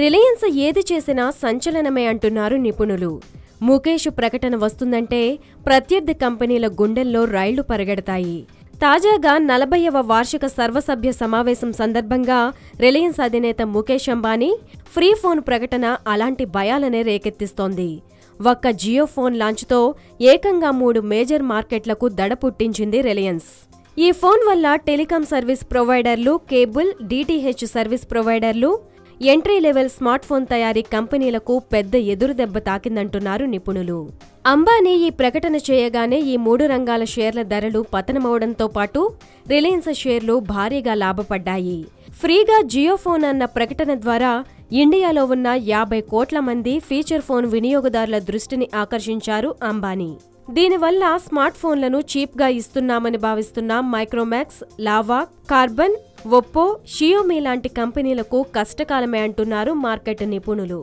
Reliance ఏది చేసినా సంచలనమే అంటున్నారు నిపుణులు. ముఖేష్ ప్రకటన వస్తుందంటే ప్రత్యర్థి కంపెనీల గుండెల్లో రైళ్లు పరిగెడతాయి. తాజాగా 40వ వార్షిక సర్వసభ్య సమావేశం సందర్భంగా రిలయన్స్ అధినేత ముఖేష్ అంబానీ ఫ్రీ ఫోన్ ప్రకటన అలాంటి భయాలనే రేకెత్తిస్తోంది. ఒక్క జియో ఫోన్ లాంచ్తో ఏకంగా 3 మేజర్ మార్కెట్లకు దడ పుట్టించింది రిలయన్స్. ఈ ఫోన్ వల్ల టెలికాం సర్వీస్ ప్రొవైడర్లు, కేబుల్, డిటిహెచ్ సర్వీస్ ప్రొవైడర్లు, ఎంట్రీ లెవెల్ స్మార్ట్ ఫోన్ తయారీ కంపెనీలకు పెద్ద ఎదురుదెబ్బ తాకిందంటున్నారు నిపుణులు. అంబానీ ఈ ప్రకటన చేయగానే ఈ 3 రంగాల షేర్ల ధరలు పతనమవడంతో పాటు రిలయన్స్ షేర్లు భారీగా లాభపడ్డాయి. ఫ్రీగా జియో ఫోన్ అన్న ప్రకటన ద్వారా ఇండియాలో ఉన్న 50 కోట్ల మంది ఫీచర్ ఫోన్ వినియోగదారుల దృష్టిని ఆకర్షించారు అంబానీ. దీనివల్ల స్మార్ట్ ఫోన్లను చీప్గా ఇస్తున్నామని భావిస్తున్న Micromax, lava, carbon, Oppo, Xiaomi లాంటి కంపెనీలకు కష్టకాలమే అంటున్నారు మార్కెట్ నిపుణులు.